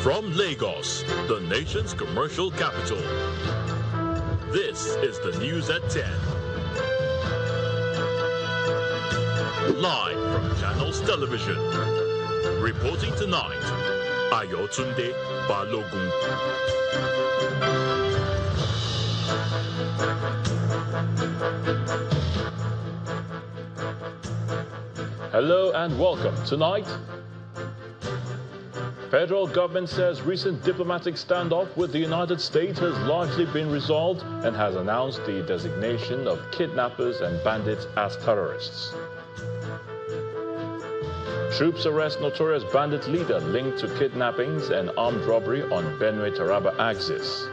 From Lagos, the nation's commercial capital, this is the News at 10. Live from Channels Television. Reporting tonight, Ayotunde Balogun. Hello and welcome. Tonight, federal government says recent diplomatic standoff with the United States has largely been resolved and has announced the designation of kidnappers and bandits as terrorists. Troops arrest notorious bandit leader linked to kidnappings and armed robbery on Benue-Taraba axis.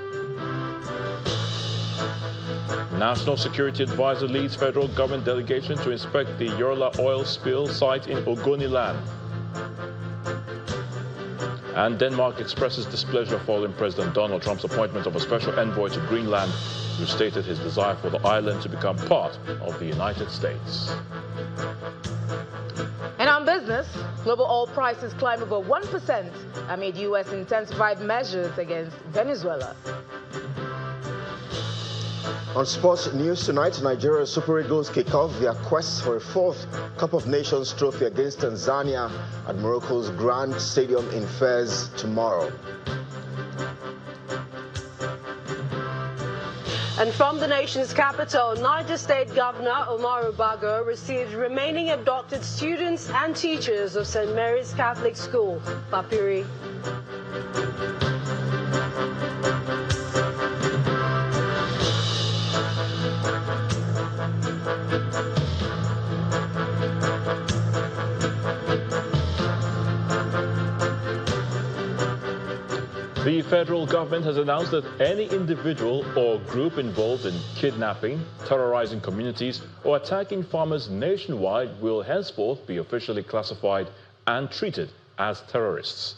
National Security Advisor leads federal government delegation to inspect the Yoruba oil spill site in Ogoniland. And Denmark expresses displeasure following President Donald Trump's appointment of a special envoy to Greenland, who stated his desire for the island to become part of the United States. And on business, global oil prices climb over 1% amid U.S. intensified measures against Venezuela. On sports news tonight, Nigeria's Super Eagles kick off their quest for a fourth Cup of Nations trophy against Tanzania at Morocco's Grand Stadium in Fez tomorrow. And from the nation's capital, Niger State Governor Omar Bago received remaining abducted students and teachers of St. Mary's Catholic School, Papiri. The federal government has announced that any individual or group involved in kidnapping, terrorizing communities, or attacking farmers nationwide will henceforth be officially classified and treated as terrorists.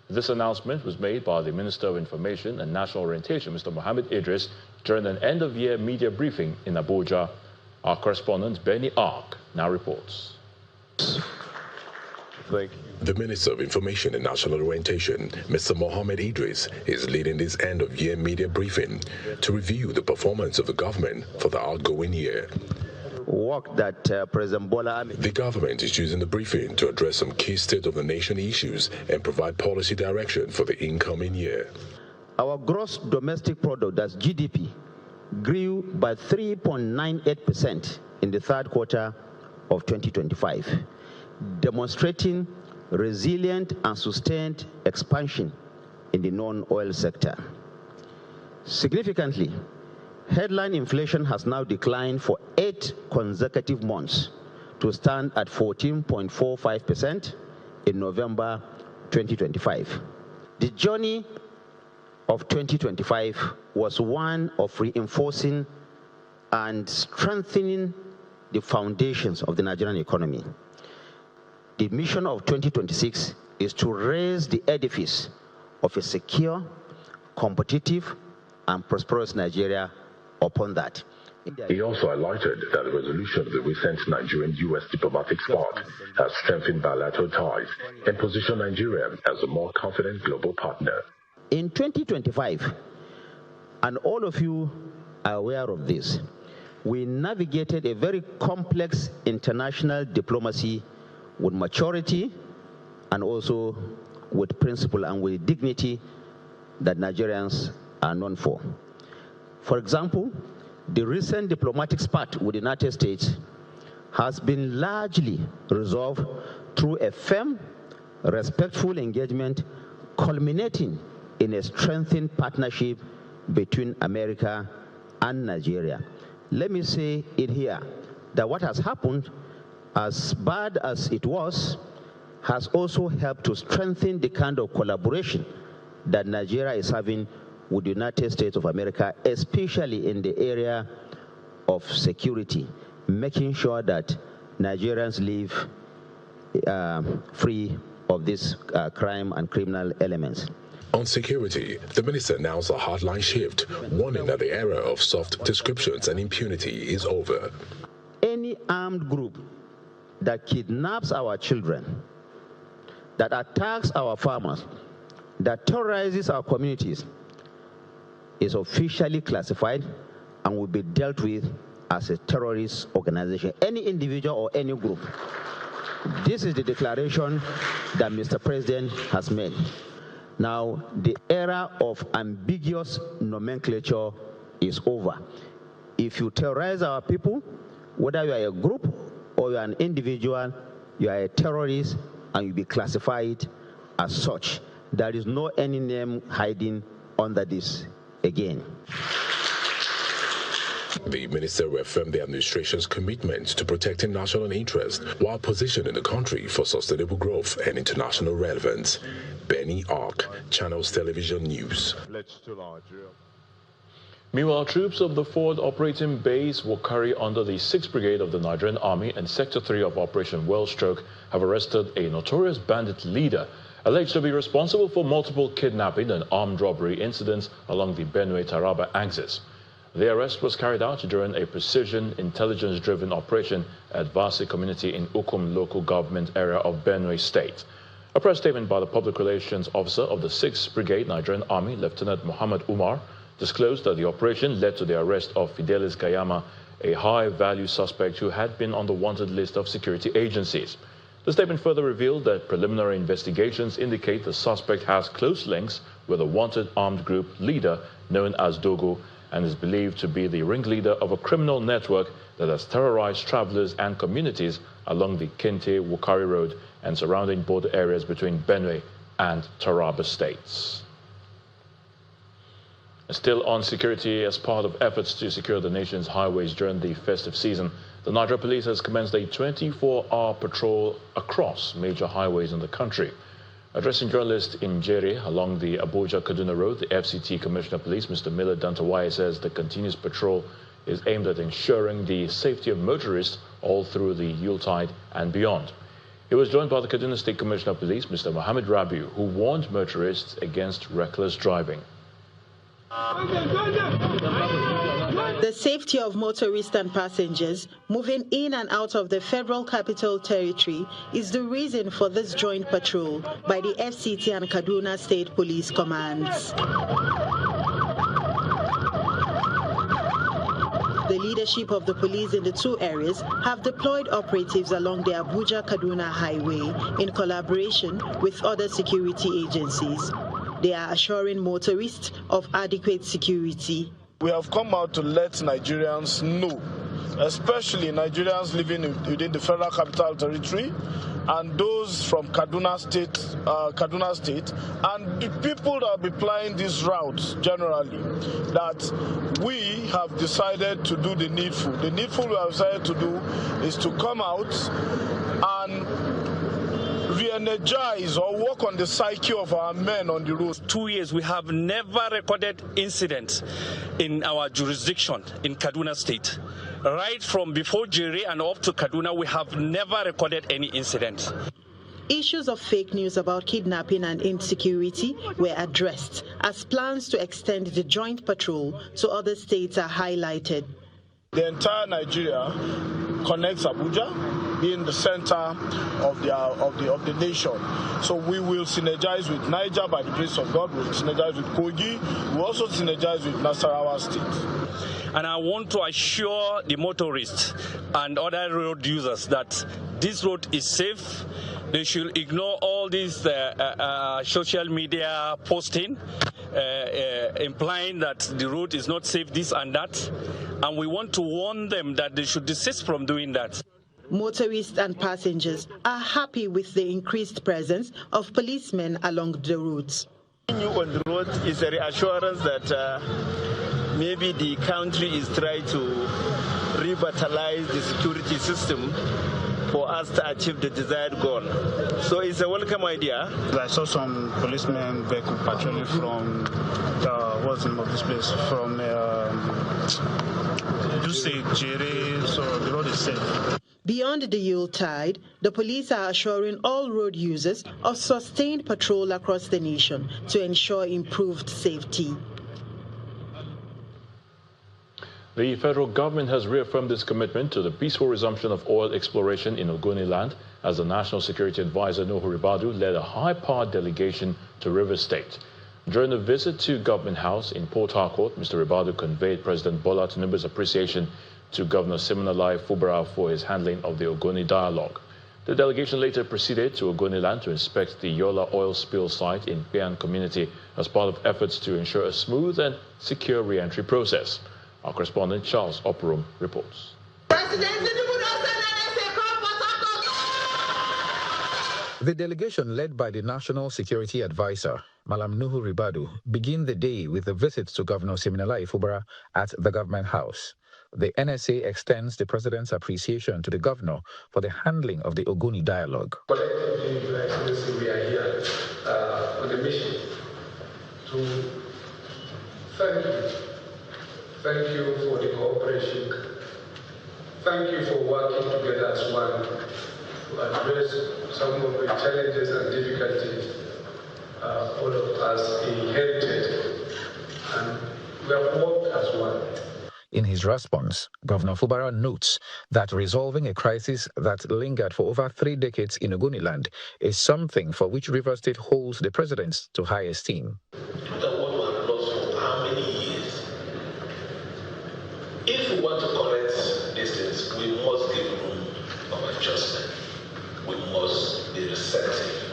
This announcement was made by the Minister of Information and National Orientation, Mr. Mohammed Idris, during an end-of-year media briefing in Abuja. Our correspondent, Benny Ark, now reports. The Minister of Information and National Orientation, Mr. Mohammed Idris, is leading this end-of-year media briefing to review the performance of the government for the outgoing year. Work that President Bola. The government is using the briefing to address some key state-of-the-nation issues and provide policy direction for the incoming year. Our gross domestic product, that's GDP, grew by 3.98% in the third quarter of 2025. Demonstrating resilient and sustained expansion in the non-oil sector. Significantly, headline inflation has now declined for 8 consecutive months to stand at 14.45% in November 2025. The journey of 2025 was one of reinforcing and strengthening the foundations of the Nigerian economy. The mission of 2026 is to raise the edifice of a secure, competitive, and prosperous Nigeria upon that. He also highlighted that the resolution of the recent Nigerian-U.S. diplomatic spat has strengthened bilateral ties and positioned Nigeria as a more confident global partner. In 2025, and all of you are aware of this, we navigated a very complex international diplomacy with maturity and also with principle and with dignity that Nigerians are known for. For example, the recent diplomatic spat with the United States has been largely resolved through a firm, respectful engagement culminating in a strengthened partnership between America and Nigeria. Let me say it here, that what has happened, as bad as it was, has also helped to strengthen the kind of collaboration that Nigeria is having with the United States of America, especially in the area of security, making sure that Nigerians live free of this crime and criminal elements. On security, the minister announced a hardline shift, warning that the era of soft descriptions and impunity is over. Any armed group that kidnaps our children, that attacks our farmers, that terrorizes our communities is officially classified and will be dealt with as a terrorist organization, any individual or any group. This is the declaration that Mr. President has made. Now, the era of ambiguous nomenclature is over. If you terrorize our people, whether you are a group or you are an individual, you are a terrorist and you'll be classified as such. There is no any name hiding under this again. The minister reaffirmed the administration's commitment to protecting national interest while positioning the country for sustainable growth and international relevance. Benny Ark, Channels Television News. Meanwhile, troops of the Forward Operating Base Wakari under the 6th Brigade of the Nigerian Army and Sector 3 of Operation Wellstroke have arrested a notorious bandit leader alleged to be responsible for multiple kidnapping and armed robbery incidents along the Benue-Taraba axis. The arrest was carried out during a precision intelligence-driven operation at Vasi community in Ukum local government area of Benue State. A press statement by the public relations officer of the 6th Brigade Nigerian Army, Lieutenant Muhammad Umar, disclosed that the operation led to the arrest of Fidelis Gayama, a high-value suspect who had been on the wanted list of security agencies. The statement further revealed that preliminary investigations indicate the suspect has close links with a wanted armed group leader known as Dogo and is believed to be the ringleader of a criminal network that has terrorized travelers and communities along the Kente-Wukari Road and surrounding border areas between Benue and Taraba states. Still on security, as part of efforts to secure the nation's highways during the festive season, the Nigeria Police has commenced a 24-hour patrol across major highways in the country. Addressing journalists in Jere along the Abuja-Kaduna Road, the FCT Commissioner of Police, Mr. Miller Dantawaye, says the continuous patrol is aimed at ensuring the safety of motorists all through the Yuletide and beyond. He was joined by the Kaduna State Commissioner of Police, Mr. Mohammed Rabiu, who warned motorists against reckless driving. The safety of motorists and passengers moving in and out of the Federal Capital Territory is the reason for this joint patrol by the FCT and Kaduna State Police Commands. The leadership of the police in the two areas have deployed operatives along the Abuja-Kaduna Highway in collaboration with other security agencies. They are assuring motorists of adequate security. We have come out to let Nigerians know, especially Nigerians living within the Federal Capital Territory and those from Kaduna State, and the people that will be plying these routes generally, that we have decided to do the needful. The needful we have decided to do is to come out and re-energize or work on the psyche of our men on the road. 2 years, we have never recorded incidents in our jurisdiction in Kaduna State. Right from before Jere and up to Kaduna, we have never recorded any incident. Issues of fake news about kidnapping and insecurity were addressed as plans to extend the joint patrol to other states are highlighted. The entire Nigeria connects Abuja, being the center of the nation. So we will synergize with Niger by the grace of God. We'll synergize with Kogi. We'll also synergize with Nasarawa State. And I want to assure the motorists and other road users that this road is safe. They should ignore all these social media posting implying that the road is not safe, this and that. And we want to warn them that they should desist from doing that. Motorists and passengers are happy with the increased presence of policemen along the routes. You on the road is a reassurance that maybe the country is trying to revitalize the security system for us to achieve the desired goal. So it's a welcome idea. I saw some policemen vehicle patrolling from, what's the name of this place? From, Jere, so the road is safe. Beyond the Yuletide, the police are assuring all road users of sustained patrol across the nation to ensure improved safety. The federal government has reaffirmed its commitment to the peaceful resumption of oil exploration in Ogoniland as the National Security Advisor Nuhu Ribadu led a high-powered delegation to Rivers State. During a visit to Government House in Port Harcourt, Mr. Ribadu conveyed President Bola Tinubu's appreciation to Governor Siminalayi Fubara for his handling of the Ogoni dialogue. The delegation later proceeded to Ogoniland to inspect the Yola oil spill site in Pean community as part of efforts to ensure a smooth and secure re-entry process. Our correspondent Charles Operum reports. The delegation led by the National Security Advisor, Malam Nuhu Ribadu, began the day with a visit to Governor Siminalayi Fubara at the Government House. The NSA extends the President's appreciation to the Governor for the handling of the Ogoni dialogue. Collectively, Your Excellency, we are here with a mission to thank you. Thank you for the cooperation. Thank you for working together as one to address some of the challenges and difficulties all of us inherited. And we have worked as one. In his response, Governor Fubara notes that resolving a crisis that lingered for over 3 decades in Ogoniland is something for which Rivers State holds the president to high esteem. If we want to correct these things, we must give room of adjustment. We must be receptive.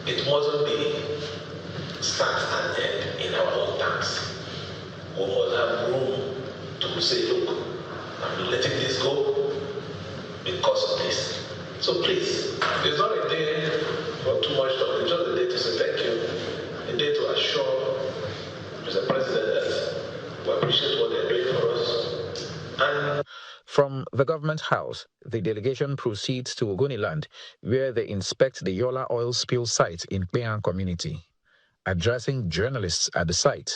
It mustn't be start and end in our own tanks. We must have room to say, look, I'm letting this go because of this. So please, it's not a day for too much talk. It's just a day to say thank you, a day to assure Mr. President that we appreciate what they're doing for us. From the Government House, the delegation proceeds to Ogoniland, where they inspect the Yola oil spill site in Pean community. Addressing journalists at the site,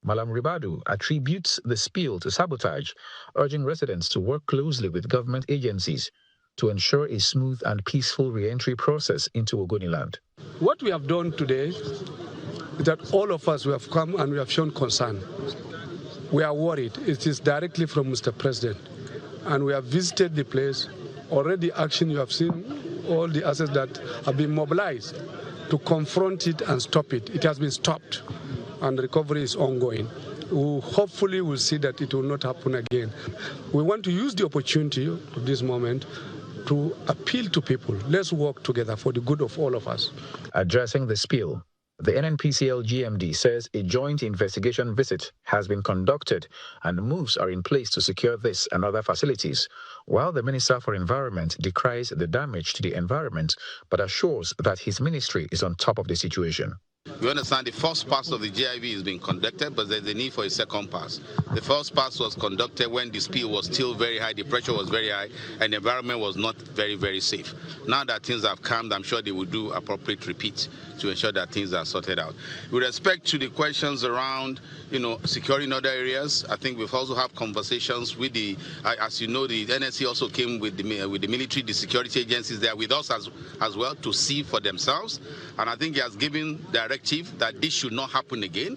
Malam Ribadu attributes the spill to sabotage, urging residents to work closely with government agencies to ensure a smooth and peaceful re-entry process into Ogoniland. What we have done today is that all of us, we have come and we have shown concern. We are worried. It is directly from Mr. President. And we have visited the place. Already action, you have seen all the assets that have been mobilized to confront it and stop it. It has been stopped and the recovery is ongoing. We hopefully will see that it will not happen again. We want to use the opportunity of this moment to appeal to people. Let's work together for the good of all of us. Addressing the spill, the NNPCL GMD says a joint investigation visit has been conducted and moves are in place to secure this and other facilities, while the Minister for Environment decries the damage to the environment but assures that his ministry is on top of the situation. We understand the first pass of the GIV is being conducted, but there's a need for a second pass. The first pass was conducted when the spill was still very high, the pressure was very high, and the environment was not very, very safe. Now that things have calmed, I'm sure they will do appropriate repeats to ensure that things are sorted out. With respect to the questions around, security in other areas, I think we've also had conversations with the, as you know, the NSC also came with the military, the security agencies there with us as well to see for themselves, and I think he has given directive that this should not happen again,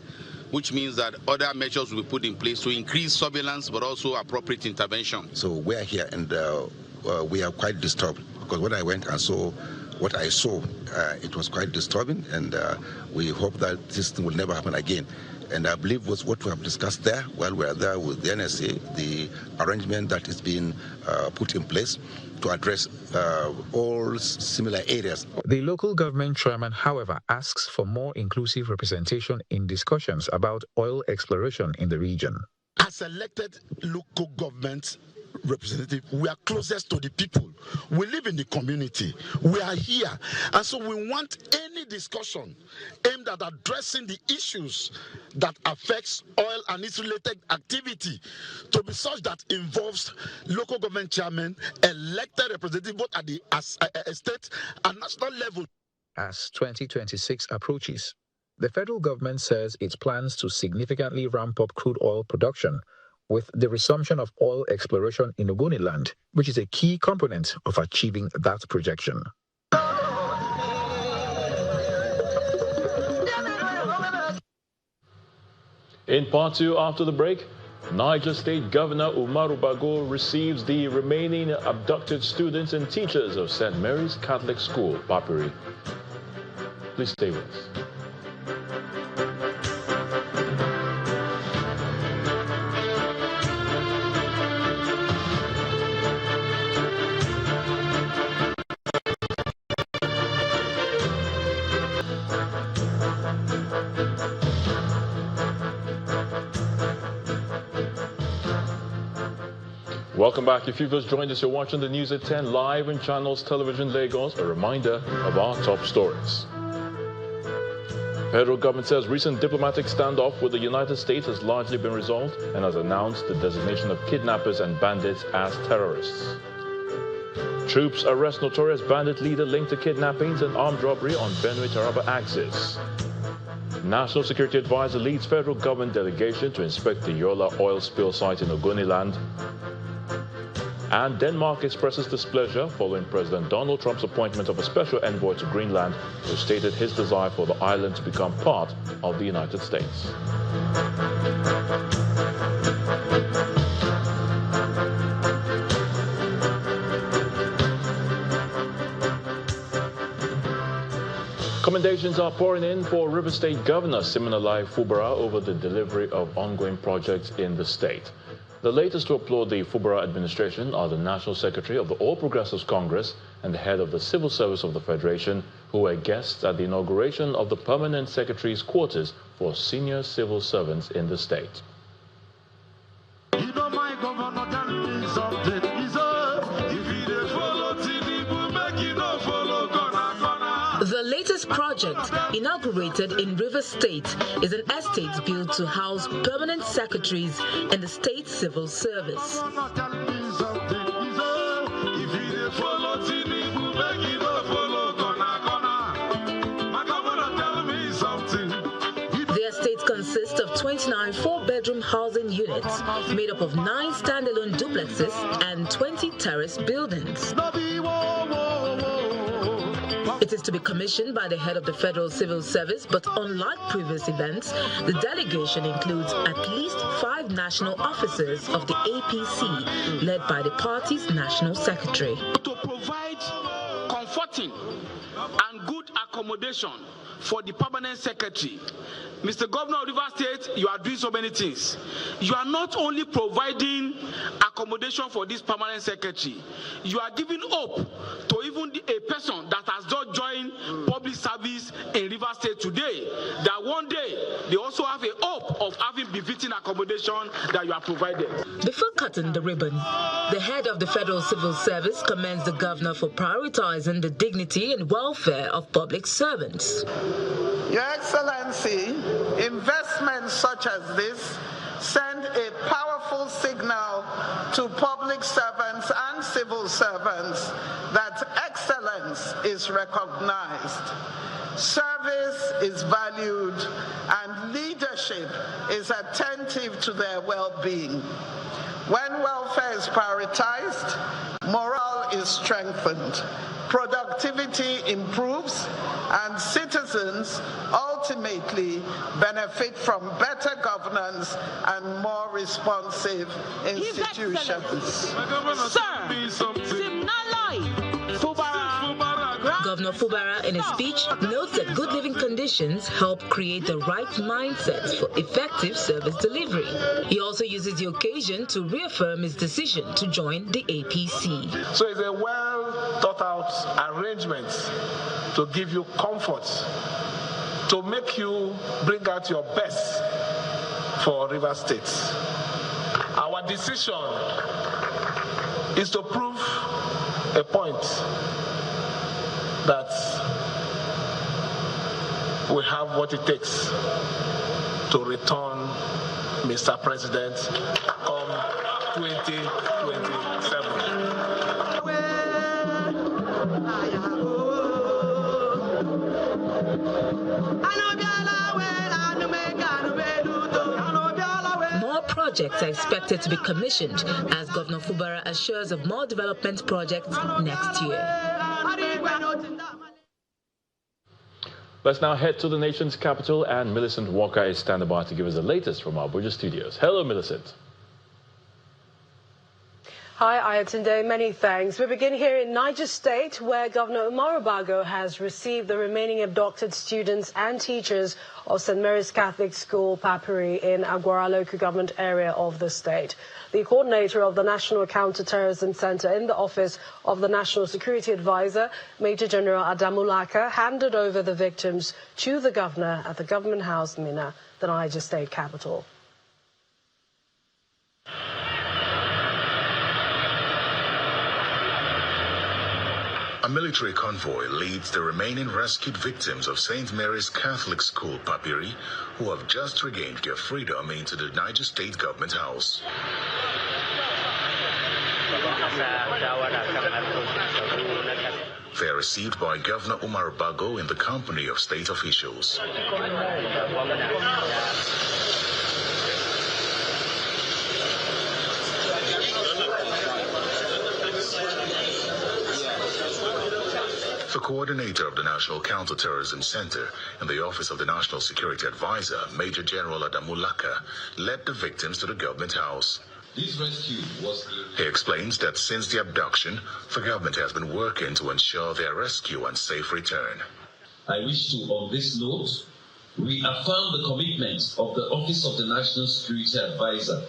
which means that other measures will be put in place to increase surveillance but also appropriate intervention. So we are here and we are quite disturbed because when I went and saw what I saw, it was quite disturbing, and we hope that this thing will never happen again. And I believe was what we have discussed there while we are there with the NSA, the arrangement that is being put in place to address all similar areas. The local government chairman, however, asks for more inclusive representation in discussions about oil exploration in the region. As elected local government representative, we are closest to the people. We live in the community. We are here. And so we want any discussion aimed at addressing the issues that affects oil and its related activity to be such that involves local government chairmen, elected representatives both at the state and national level. As 2026 approaches, the federal government says it plans to significantly ramp up crude oil production with the resumption of oil exploration in Ogoniland, which is a key component of achieving that projection. In part two, after the break, Niger State Governor Umaru Bago receives the remaining abducted students and teachers of St. Mary's Catholic School, Papiri. Please stay with us. Welcome back. If you've just joined us, you're watching the News at 10 live on Channels Television Lagos. A reminder of our top stories. Federal government says recent diplomatic standoff with the United States has largely been resolved and has announced the designation of kidnappers and bandits as terrorists. Troops arrest notorious bandit leader linked to kidnappings and armed robbery on Benue-Taraba axis. National Security Advisor leads federal government delegation to inspect the Yola oil spill site in Ogoniland. And Denmark expresses displeasure following President Donald Trump's appointment of a special envoy to Greenland, who stated his desire for the island to become part of the United States. Commendations are pouring in for River State Governor Siminalayi Fubara over the delivery of ongoing projects in the state. The latest to applaud the Fubara administration are the National Secretary of the All Progressives Congress and the head of the Civil Service of the Federation, who were guests at the inauguration of the Permanent Secretary's quarters for senior civil servants in the state. The latest project, inaugurated in River State, is an estate built to house permanent secretaries in the state civil service. The estate consists of 29 four-bedroom housing units made up of 9 standalone duplexes and 20 terrace buildings. It is to be commissioned by the head of the Federal Civil Service, but unlike previous events, the delegation includes at least 5 national officers of the APC, led by the party's national secretary. To provide comforting and good accommodation for the permanent secretary. Mr. Governor of Rivers State, you are doing so many things. You are not only providing accommodation for this permanent secretary, you are giving hope to even a person that has just joined public service in Rivers State today, that one day they also have a hope of having befitting accommodation that you are provided. Before cutting the ribbon, the head of the Federal Civil Service commends the governor for prioritizing the dignity and welfare of public servants. Your Excellency, investments such as this send a powerful signal to public servants and civil servants that excellence is recognized, service is valued, and leadership is attentive to their well-being. When welfare is prioritized, morale is strengthened, productivity improves, and citizens ultimately benefit from better governance and more responsive institutions. Governor Fubara, in his speech, notes that good living conditions help create the right mindset for effective service delivery. He also uses the occasion to reaffirm his decision to join the APC. So it's a well thought out arrangement to give you comfort, to make you bring out your best for Rivers State. Our decision is to prove a point that we have what it takes to return Mr. President come 2027. More projects are expected to be commissioned as Governor Fubara assures of more development projects next year. Let's now head to the nation's capital, and Millicent Walker is standing by to give us the latest from our Abuja studios. Hello, Millicent. Hi, Ayatunde. Many thanks. We begin here in Niger State, where Governor Umaru Bago has received the remaining abducted students and teachers of St. Mary's Catholic School, Papiri, in Agwara local government area of the state. The coordinator of the National Counter-Terrorism Center in the Office of the National Security Advisor, Major General Adamu Laka, handed over the victims to the governor at the Government House, Minna, the Niger State capital. A military convoy leads the remaining rescued victims of St. Mary's Catholic School, Papiri, who have just regained their freedom, into the Niger State Government House. They are received by Governor Umaru Bago in the company of state officials. The coordinator of the National Counter-Terrorism Center in the Office of the National Security Advisor, Major General Adamu Laka, led the victims to the Government House. This rescue was... He explains that since the abduction, the government has been working to ensure their rescue and safe return. I wish to, on this note, reaffirm the commitment of the Office of the National Security Advisor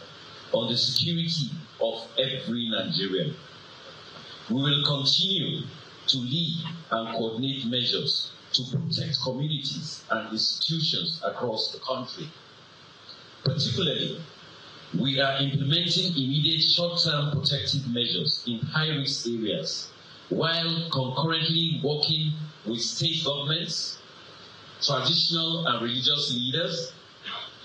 on the security of every Nigerian. We will continue to lead and coordinate measures to protect communities and institutions across the country. Particularly, we are implementing immediate short-term protective measures in high-risk areas, while concurrently working with state governments, traditional and religious leaders,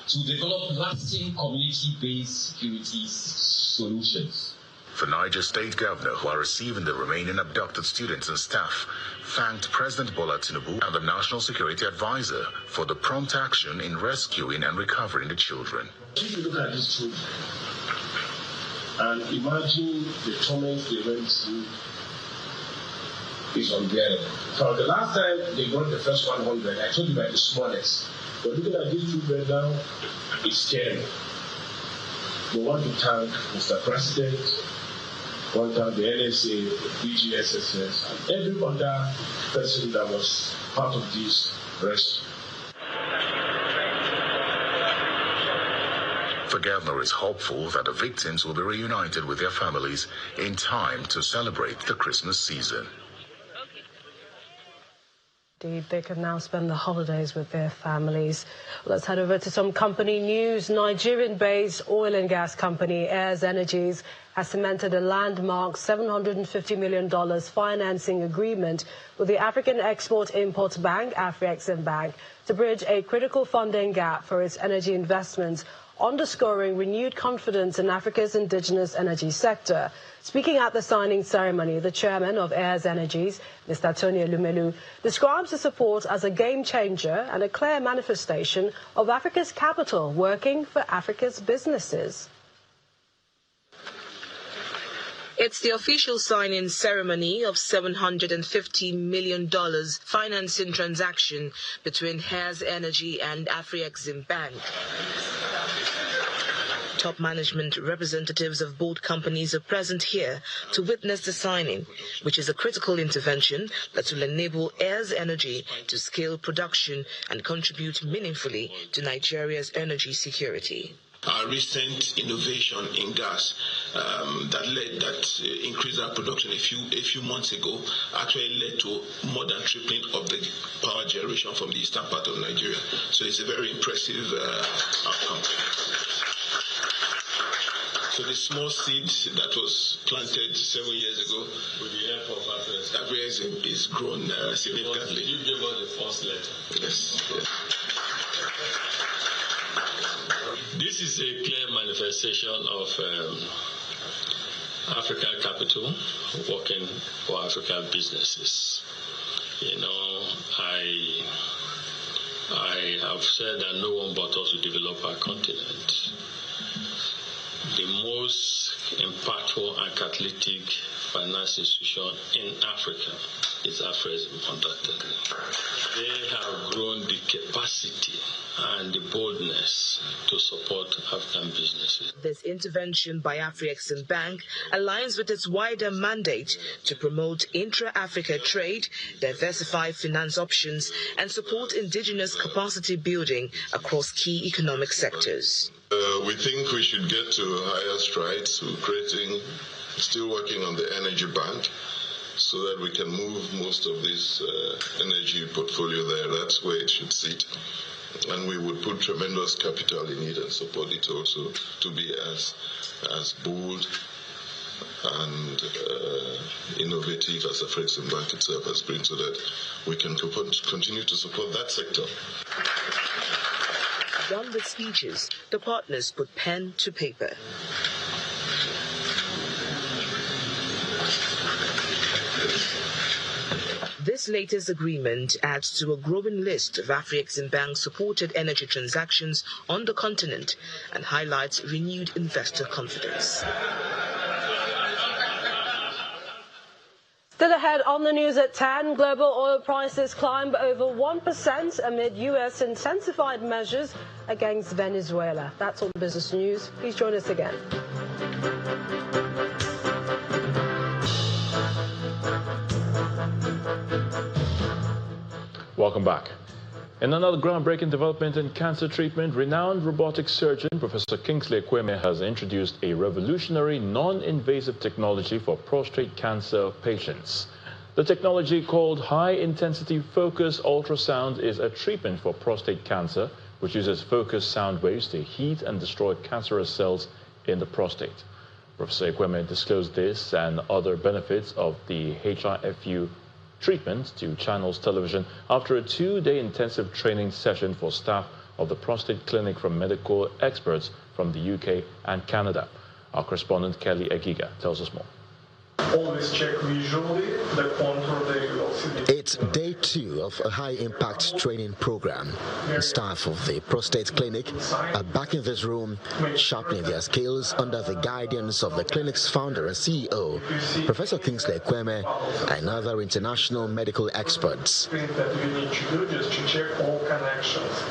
to develop lasting community-based security solutions. The Niger State Governor, who are receiving the remaining abducted students and staff, thanked President Bola Tinubu and the National Security Advisor for the prompt action in rescuing and recovering the children. If you look at these children and imagine the torment they went through, is unbearable. So the last time they got the first 100, I told you about the smallest. But looking at these children now, it's scary. We want to thank Mr. President, want to thank the NSA, the BGSSS, and every other person that was part of this rescue. The governor is hopeful that the victims will be reunited with their families in time to celebrate the Christmas season. Indeed, they can now spend the holidays with their families. Let's head over to some company news. Nigerian-based oil and gas company Heirs Energies has cemented a landmark $750 million financing agreement with the African Export-Import Bank, Afreximbank, to bridge a critical funding gap for its energy investments, underscoring renewed confidence in Africa's indigenous energy sector. Speaking at the signing ceremony, the chairman of Heirs Energies, Mr. Tony Elumelu, describes the support as a game changer and a clear manifestation of Africa's capital working for Africa's businesses. It's the official signing ceremony of $750 million financing transaction between Heirs Energy and Afreximbank. Top management representatives of both companies are present here to witness the signing, which is a critical intervention that will enable Heirs Energy to scale production and contribute meaningfully to Nigeria's energy security. Our recent innovation in gas that increased our production a few months ago actually led to more than tripling of the power generation from the eastern part of Nigeria. So it's a very impressive outcome. So the small seed that was planted 7 years ago with the help of Afreximbank is grown significantly. You gave us the first letter. Yes. This is a clear manifestation of African capital working for African businesses. You know, I have said that no one but us will develop our continent. The most impactful and catalytic finance institution in Africa It's aphorism conducted. They have grown the capacity and the boldness to support African businesses. This intervention by Afrexim Bank aligns with its wider mandate to promote intra-Africa trade, diversify finance options, and support indigenous capacity building across key economic sectors. We think we should get to higher strides. We're still working on the energy bank, so that we can move most of this energy portfolio there. That's where it should sit. And we would put tremendous capital in it and support it also to be as bold and innovative as Afrexim Bank itself has been, so that we can continue to support that sector. Done with speeches, the partners put pen to paper. This latest agreement adds to a growing list of Afrexim Bank-supported energy transactions on the continent and highlights renewed investor confidence. Still ahead on the news at 10, global oil prices climb over 1% amid U.S. intensified measures against Venezuela. That's on Business News. Please join us again. Welcome back. In another groundbreaking development in cancer treatment, renowned robotic surgeon Professor Kingsley Ekweme has introduced a revolutionary non-invasive technology for prostate cancer patients. The technology, called high-intensity focus ultrasound, is a treatment for prostate cancer, which uses focused sound waves to heat and destroy cancerous cells in the prostate. Professor Ekweme disclosed this and other benefits of the HIFU treatment to Channels Television after a 2-day intensive training session for staff of the prostate clinic from medical experts from the UK and Canada. Our correspondent Kelly Egiga tells us more. Always check visually the contour that you will see. It's day 2 of a high-impact training program. The staff of the prostate clinic are back in this room, sharpening their skills under the guidance of the clinic's founder and CEO, Professor Kingsley Ekweme, and other international medical experts. That we need to do just to check all connections.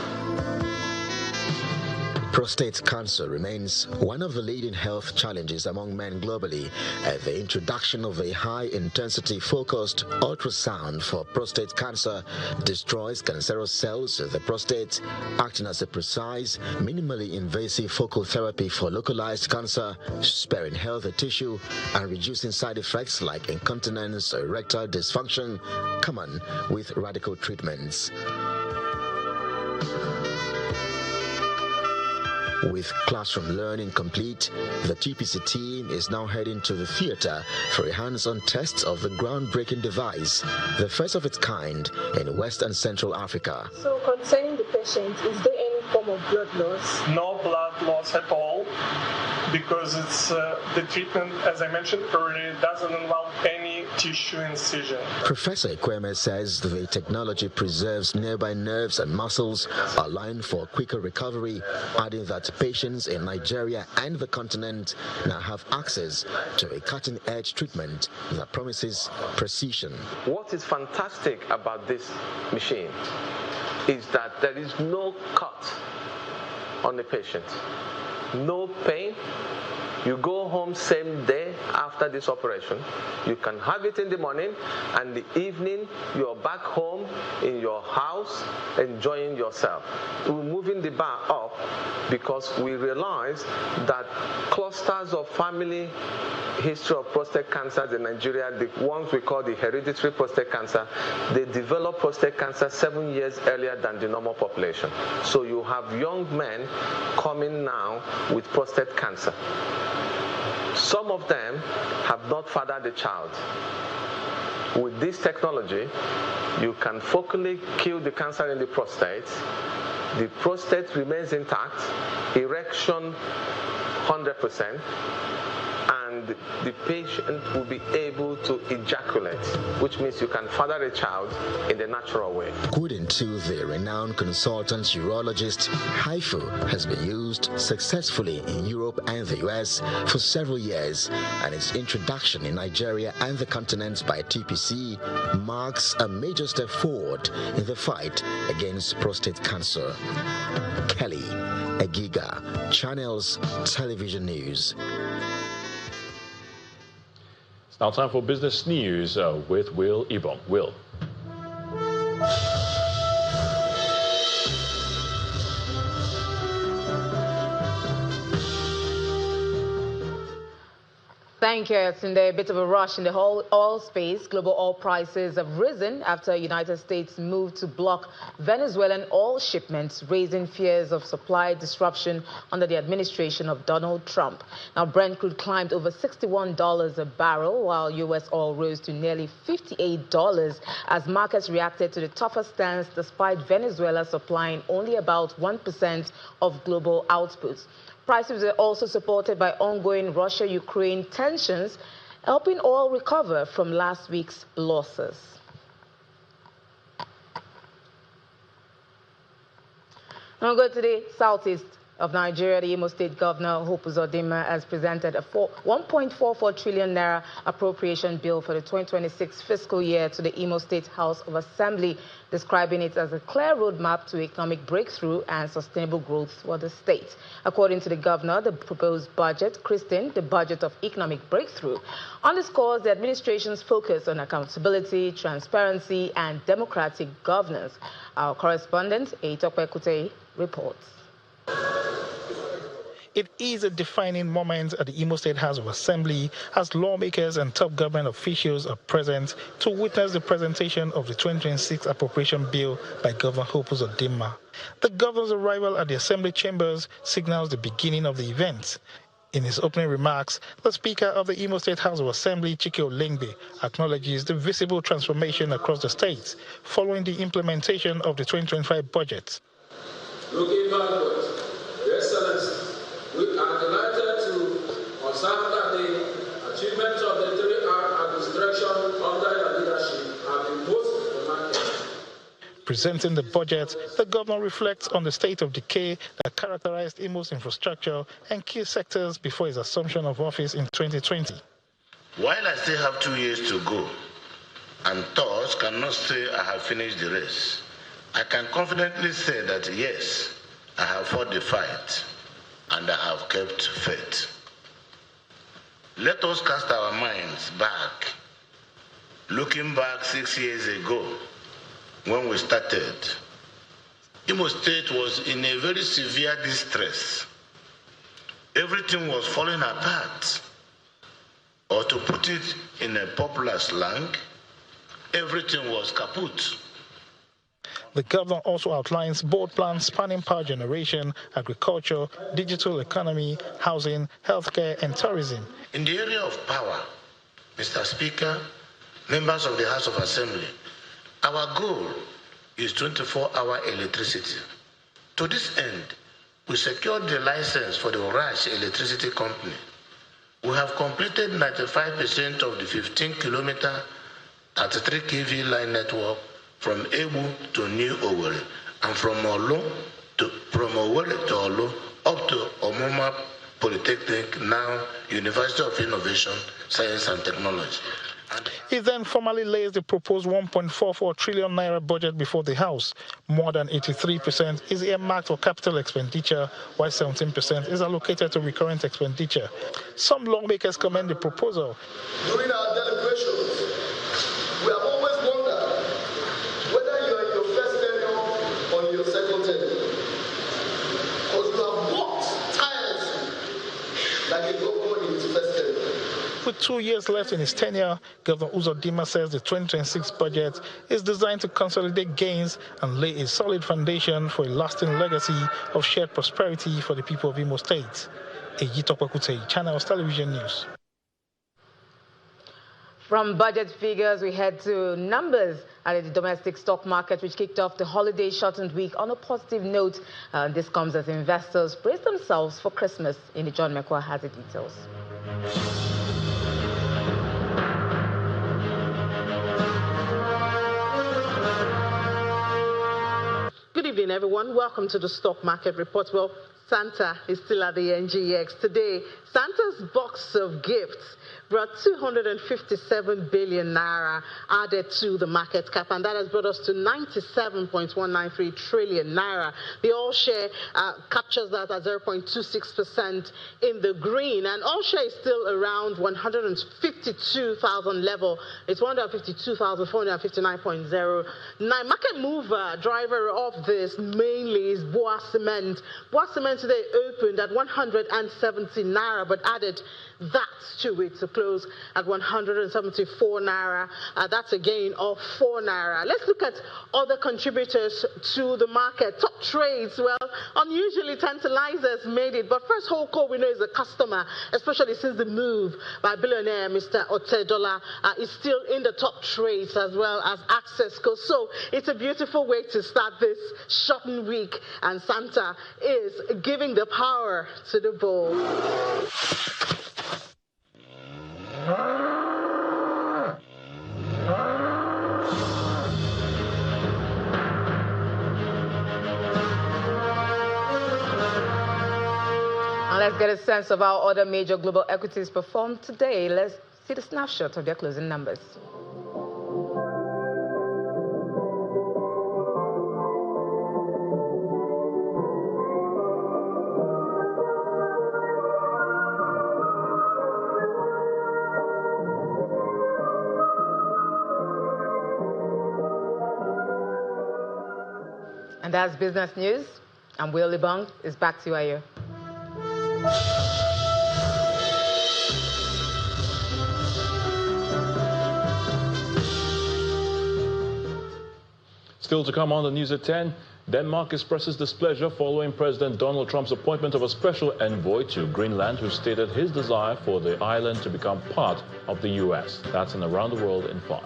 Prostate cancer remains one of the leading health challenges among men globally, and the introduction of a high-intensity focused ultrasound for prostate cancer destroys cancerous cells in the prostate, acting as a precise, minimally invasive focal therapy for localized cancer, sparing healthy tissue and reducing side effects like incontinence or erectile dysfunction, common with radical treatments. With classroom learning complete, the TPC team is now heading to the theater for a hands-on test of the groundbreaking device, the first of its kind in West and Central Africa. So concerning the patient, is there any form of blood loss? No blood loss at all, because it's the treatment, as I mentioned earlier, doesn't involve any tissue incision. Professor Ekweme says the technology preserves nearby nerves and muscles, allowing for quicker recovery, adding that patients in Nigeria and the continent now have access to a cutting-edge treatment that promises precision. What is fantastic about this machine is that there is no cut on the patient, no pain. You go home same day after this operation. You can have it in the morning, and the evening you're back home in your house enjoying yourself. We're moving the bar up because we realize that clusters of family history of prostate cancer in Nigeria, the ones we call the hereditary prostate cancer, they develop prostate cancer 7 years earlier than the normal population. So you have young men coming now with prostate cancer. Some of them have not fathered a child. With this technology, you can focally kill the cancer in the prostate. The prostate remains intact, erection 100%, and and the patient will be able to ejaculate, which means you can father a child in the natural way. According to the renowned consultant urologist, HIFU has been used successfully in Europe and the US for several years, and its introduction in Nigeria and the continent by TPC marks a major step forward in the fight against prostate cancer. Kelly Egiga, Channels Television News. It's now time for business news with Will Ibong. Will. Thank you, Tunde. A bit of a rush in the whole oil space. Global oil prices have risen after United States moved to block Venezuelan oil shipments, raising fears of supply disruption under the administration of Donald Trump. Now, Brent crude climbed over $61 a barrel, while U.S. oil rose to nearly $58 as markets reacted to the tougher stance despite Venezuela supplying only about 1% of global output. Prices are also supported by ongoing Russia-Ukraine tensions, helping oil recover from last week's losses. Now go to the southeast of Nigeria. The Imo State Governor, Hope Uzodinma, has presented a 1.44 trillion naira appropriation bill for the 2026 fiscal year to the Imo State House of Assembly, describing it as a clear roadmap to economic breakthrough and sustainable growth for the state. According to the governor, the proposed budget, christened the Budget of Economic Breakthrough, underscores the administration's focus on accountability, transparency, and democratic governance. Our correspondent, Eitokwe Kutei, reports. It is a defining moment at the Imo State House of Assembly as lawmakers and top government officials are present to witness the presentation of the 2026 appropriation bill by Governor Hope Uzodinma. The governor's arrival at the Assembly chambers signals the beginning of the event. In his opening remarks, the Speaker of the Imo State House of Assembly, Chike Olengbe, acknowledges the visible transformation across the state following the implementation of the 2025 budget. Looking backwards, Your Excellency, we are delighted to observe that the achievements of the 3R administration under your leadership have been most remarkable. Presenting the budget, the governor reflects on the state of decay that characterized Imo's infrastructure and key sectors before his assumption of office in 2020. While I still have 2 years to go, and thus cannot say I have finished the race, I can confidently say that yes, I have fought the fight and I have kept faith. Let us cast our minds back. Looking back 6 years ago, when we started, Imo State was in a very severe distress. Everything was falling apart. Or to put it in a popular slang, everything was kaput. The governor also outlines bold plans spanning power generation, agriculture, digital economy, housing, healthcare, and tourism. In the area of power, Mr. Speaker, members of the House of Assembly, our goal is 24-hour electricity. To this end, we secured the license for the Rush Electricity Company. We have completed 95% of the 15-kilometer, 33 kV line network from Ebu to New Owerri, and from Owerri to Olo up to Omoma Polytechnic, now University of Innovation, Science and Technology. He then formally lays the proposed 1.44 trillion naira budget before the House. More than 83% is earmarked for capital expenditure, while 17% is allocated to recurrent expenditure. Some lawmakers commend the proposal. During our deliberations, we have always wondered whether you are in your first tenure or in your second tenure. Because you have worked tirelessly like a governor in his first tenure. With 2 years left in his tenure, Governor Uzodinma says the 2026 budget is designed to consolidate gains and lay a solid foundation for a lasting legacy of shared prosperity for the people of Imo State. Eitokwe Kutei, Channels Television News. From budget figures, we head to numbers at the domestic stock market, which kicked off the holiday-shortened week on a positive note. This comes as investors brace themselves for Christmas. In the John McQuarrie has the details. morning, everyone. Welcome to the Stock Market Report. Well, Santa is still at the NGX. Today, Santa's box of gifts brought 257 billion naira added to the market cap, and that has brought us to 97.193 trillion naira. The all share captures that at 0.26% in the green, and all share is still around 152,000 level. It's 152,459.09. Market mover driver of this mainly is Boa Cement. Boa Cement today opened at 170 naira, but added that to it to close at 174 naira. That's a gain of 4 naira. Let's look at other contributors to the market. Top trades, well, unusually tantalizers made it, but first Holco we know is a customer, especially since the move by billionaire Mr. Otedola is still in the top trades, as well as Accessco. So it's a beautiful way to start this shopping week, and Santa is giving the power to the bold. And let's get a sense of how other major global equities performed today. Let's see the snapshot of their closing numbers. And that's business news. I'm Willie Bong. It's back to you, Ayo. Still to come on the news at 10, Denmark expresses displeasure following President Donald Trump's appointment of a special envoy to Greenland who stated his desire for the island to become part of the U.S. That's in Around the World in 5.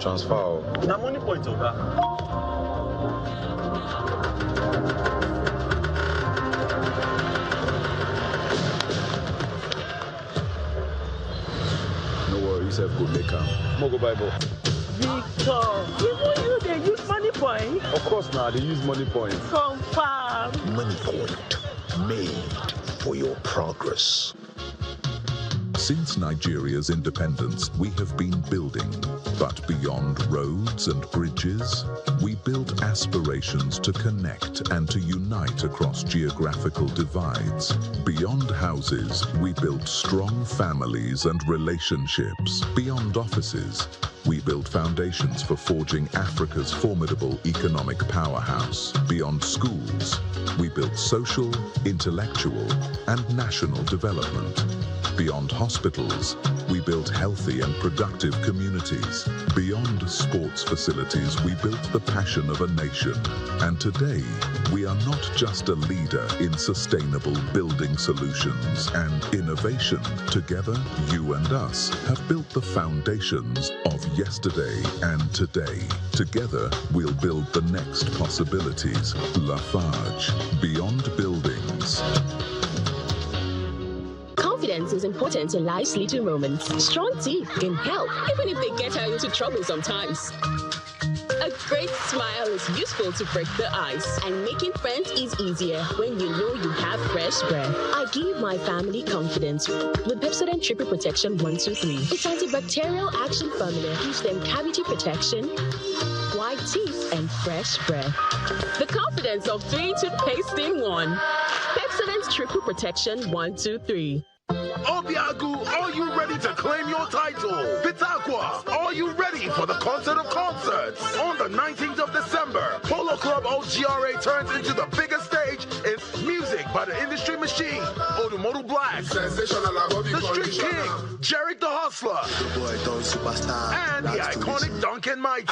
Transfer. Now money point of that. No worries, have good maker. Mogo Bible. Victor, even you they use money point? Of course now, they use money point. Confirm. Money point, made for your progress. Since Nigeria's independence, we have been building. But beyond roads and bridges, we built aspirations to connect and to unite across geographical divides. Beyond houses, we built strong families and relationships. Beyond offices, we built foundations for forging Africa's formidable economic powerhouse. Beyond schools, we built social, intellectual, and national development. Beyond hospitals, we built healthy and productive communities. Beyond sports facilities, we built the passion of a nation. And today, we are not just a leader in sustainable building solutions and innovation. Together, you and us have built the foundations of yesterday and today. Together, we'll build the next possibilities. Lafarge, beyond buildings. Confidence is important in life's little moments. Strong teeth can help, even if they get her into trouble sometimes. A great smile is useful to break the ice, and making friends is easier when you know you have fresh breath. I give my family confidence with Pepsodent Triple Protection 123. Its antibacterial action formula gives them cavity protection, white teeth, and fresh breath. The confidence of 3 toothpaste in 1. Pepsodent Triple Protection 123. Obiagu, are you ready to claim your title? Pitagua, are you ready for the concert of concerts? On the 19th of December, Polo Club OGRA turns into the biggest stage in music by the industry machine, Odumodu Black, Sensational, the Street King, Jerick the Hustler, Hustler, and the iconic Duncan Mighty.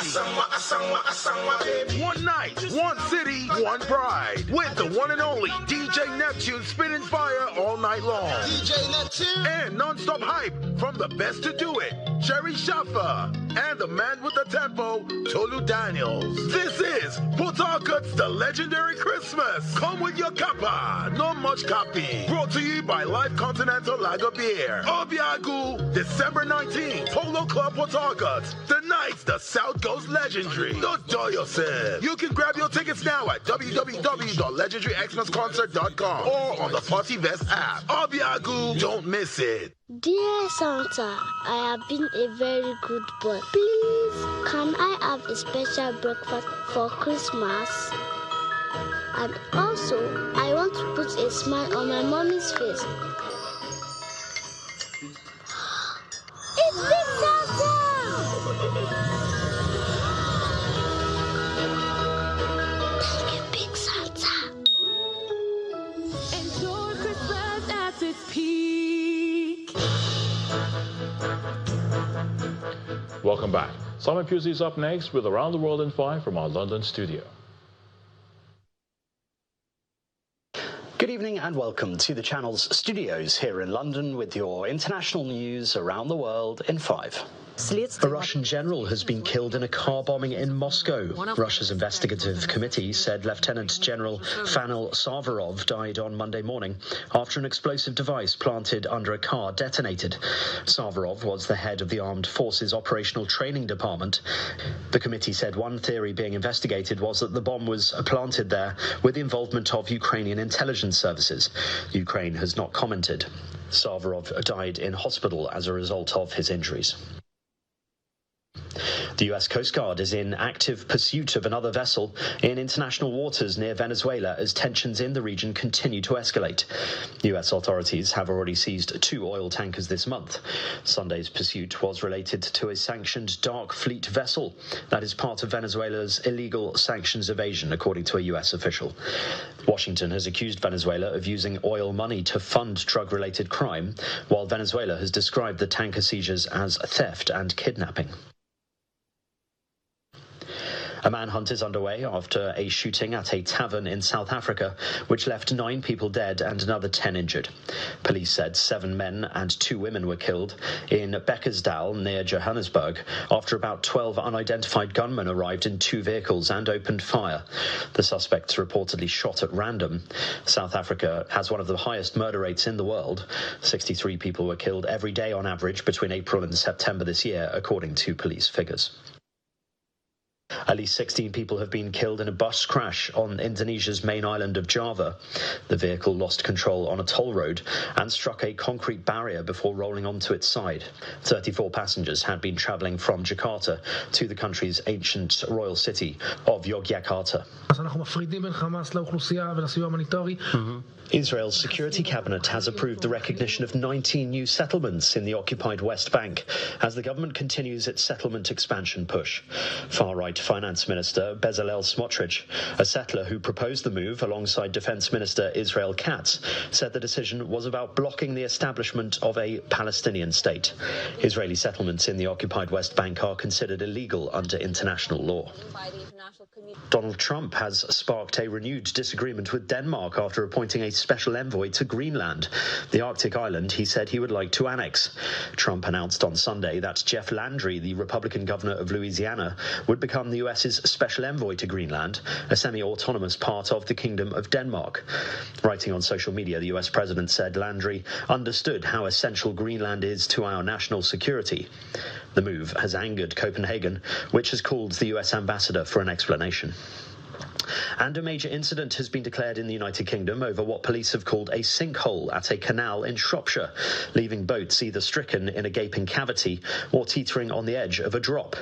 One night, one city, one pride, with the one and only DJ Neptune spinning fire all night long. DJ Neptune! And non-stop hype from the best to do it, Jerry Shaffer, and the man with the tempo, Tolu Daniels. This is Port Harcourt's The Legendary Christmas. Come with your kappa, not much copy. Brought to you by Life Continental Lager Beer. Obiagu, December 19th, Polo Club Port Harcourt. The night the South goes legendary. Don't dull yourself. You can grab your tickets now at www.legendaryxmasconcert.com or on the Party Vest app. Obiagu, don't miss it. Dear Santa, I have been a very good boy. Please, can I have a special breakfast for Christmas? And also, I want to put a smile on my mommy's face. It's Big Santa! Thank you, Big Santa. Enjoy Christmas at its peak. Welcome back. Simon Pusey is up next with Around the World in 5 from our London studio. Good evening and welcome to the channel's studios here in London with your international news around the world in 5. A Russian general has been killed in a car bombing in Moscow. Russia's investigative committee said Lieutenant General Fanil Savarov died on Monday morning after an explosive device planted under a car detonated. Savarov was the head of the Armed Forces Operational Training Department. The committee said one theory being investigated was that the bomb was planted there with the involvement of Ukrainian intelligence services. Ukraine has not commented. Savarov died in hospital as a result of his injuries. The U.S. Coast Guard is in active pursuit of another vessel in international waters near Venezuela as tensions in the region continue to escalate. U.S. authorities have already seized 2 oil tankers this month. Sunday's pursuit was related to a sanctioned dark fleet vessel that is part of Venezuela's illegal sanctions evasion, according to a U.S. official. Washington has accused Venezuela of using oil money to fund drug-related crime, while Venezuela has described the tanker seizures as theft and kidnapping. A manhunt is underway after a shooting at a tavern in South Africa, which left 9 people dead and another 10 injured. Police said 7 men and 2 women were killed in Beckersdale near Johannesburg after about 12 unidentified gunmen arrived in 2 vehicles and opened fire. The suspects reportedly shot at random. South Africa has one of the highest murder rates in the world. 63 people were killed every day on average between April and September this year, according to police figures. At least 16 people have been killed in a bus crash on Indonesia's main island of Java. The vehicle lost control on a toll road and struck a concrete barrier before rolling onto its side. 34 passengers had been travelling from Jakarta to the country's ancient royal city of Yogyakarta. Israel's security cabinet has approved the recognition of 19 new settlements in the occupied West Bank as the government continues its settlement expansion push. Far-right Finance Minister Bezalel Smotrich, a settler who proposed the move alongside Defense Minister Israel Katz, said the decision was about blocking the establishment of a Palestinian state. Israeli settlements in the occupied West Bank are considered illegal under international law. Donald Trump has sparked a renewed disagreement with Denmark after appointing a special envoy to Greenland, the Arctic island he said he would like to annex. Trump announced on Sunday that Jeff Landry, the Republican governor of Louisiana, would become the U.S.'s special envoy to Greenland, a semi-autonomous part of the Kingdom of Denmark. Writing on social media, the U.S. president said Landry understood how essential Greenland is to our national security. The move has angered Copenhagen, which has called the U.S. ambassador for an explanation. And a major incident has been declared in the United Kingdom over what police have called a sinkhole at a canal in Shropshire, leaving boats either stricken in a gaping cavity or teetering on the edge of a drop.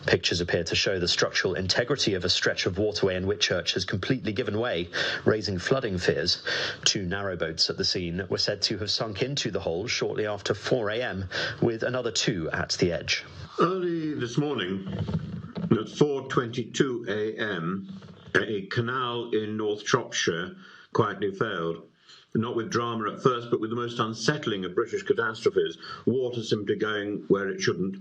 Pictures appear to show the structural integrity of a stretch of waterway in Whitchurch has completely given way, raising flooding fears. 2 narrowboats at the scene were said to have sunk into the hole shortly after 4 a.m, with another 2 at the edge. Early this morning, at 4:22 a.m, a canal in North Shropshire quietly failed. not with drama at first, but with the most unsettling of British catastrophes. Water simply going where it shouldn't.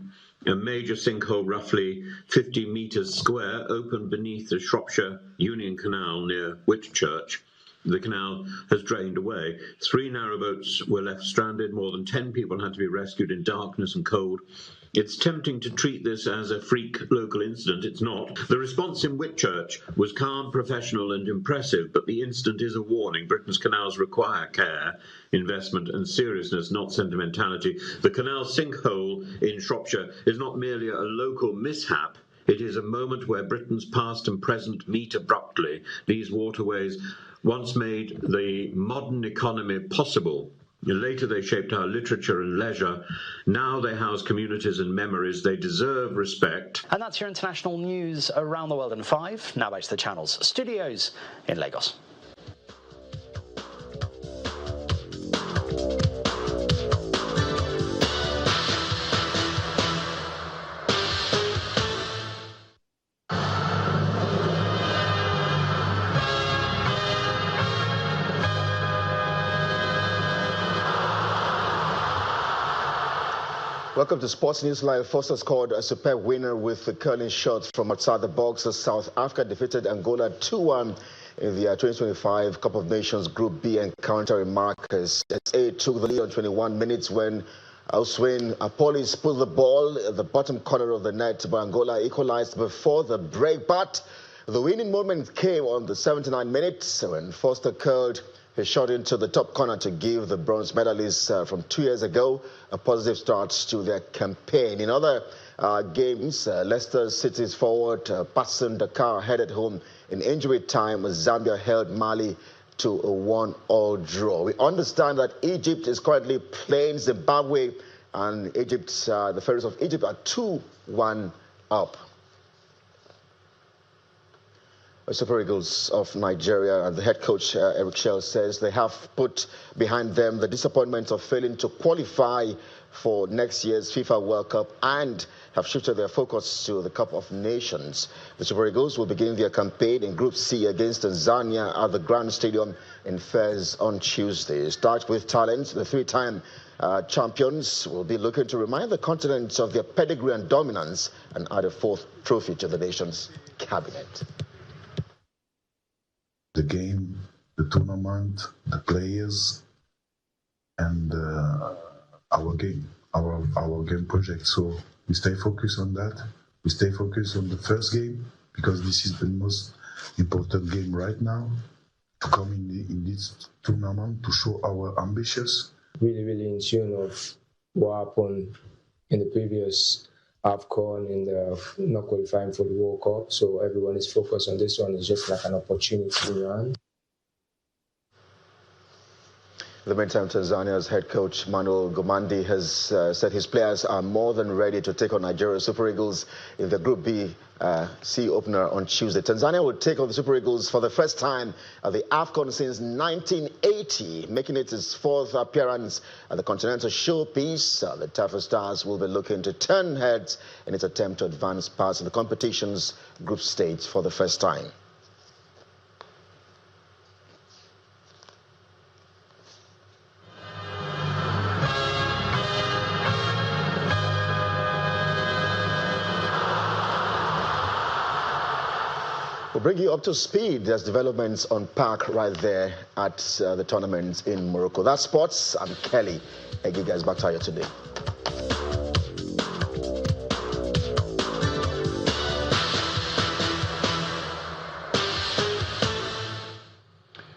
A major sinkhole, roughly 50 metres square, opened beneath the Shropshire Union Canal near Whitchurch. The canal has drained away. 3 narrowboats were left stranded. More than 10 people had to be rescued in darkness and cold. It's tempting to treat this as a freak local incident. It's not. The response in Whitchurch was calm, professional and impressive, but the incident is a warning. Britain's canals require care, investment and seriousness, not sentimentality. The canal sinkhole in Shropshire is not merely a local mishap. It is a moment where Britain's past and present meet abruptly. These waterways once made the modern economy possible. Later they shaped our literature and leisure. Now they house communities and memories. They deserve respect. And that's your international news around the world in 5. Now back to the Channel's studios in Lagos. Welcome to Sports News Live. Foster scored a superb winner with the curling shot from outside the box. South Africa defeated Angola 2-1 in the 2025 Cup of Nations Group B encounter in Marcus. SA took the lead on 21 minutes when Auswin Apolis pulled the ball at the bottom corner of the net, but Angola equalized before the break. But the winning moment came on the 79 minutes when Foster curled his shot into the top corner to give the bronze medalists from 2 years ago a positive start to their campaign. In other games, Leicester City's forward Patson Dakar headed home in injury time as Zambia held Mali to a 1-1 draw. We understand that Egypt is currently playing Zimbabwe, and the Pharaohs of Egypt are 2-1 up. Super Eagles of Nigeria and the head coach Eric Shell says they have put behind them the disappointment of failing to qualify for next year's FIFA World Cup and have shifted their focus to the Cup of Nations. The Super Eagles will begin their campaign in Group C against Tanzania at the Grand Stadium in Fez on Tuesday. Start with talent. The 3-time champions will be looking to remind the continent of their pedigree and dominance and add a 4th trophy to the nation's cabinet. The game, the tournament, the players, and our game project. So we stay focused on that. We stay focused on the first game because this is the most important game right now to come in this tournament to show our ambitions. Really in tune of what happened in the previous AFCON in the not qualifying for the World Cup, so everyone is focused on this one. It's just like an opportunity in your hand. In the meantime, Tanzania's head coach Manuel Gomandi has said his players are more than ready to take on Nigeria Super Eagles in the Group B C opener on Tuesday. Tanzania will take on the Super Eagles for the first time at the AFCON since 1980, making it its 4th appearance at the Continental Showpiece. The Taifa Stars will be looking to turn heads in its attempt to advance past the competition's group stage for the first time. We'll bring you up to speed. There's developments on Park right there at the tournament in Morocco. That's sports. I'm Kelly. Egiga is back to you today.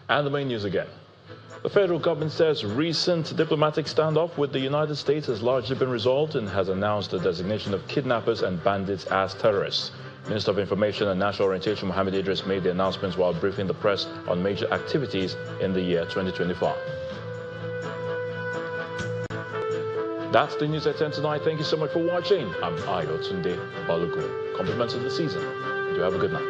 And the main news again. The federal government says recent diplomatic standoff with the United States has largely been resolved and has announced the designation of kidnappers and bandits as terrorists. Minister of Information and National Orientation Mohammed Idris made the announcements while briefing the press on major activities in the year 2025. That's the news at 10 tonight. Thank you so much for watching. I'm Ayotunde Balogun. Compliments of the season. Do have a good night.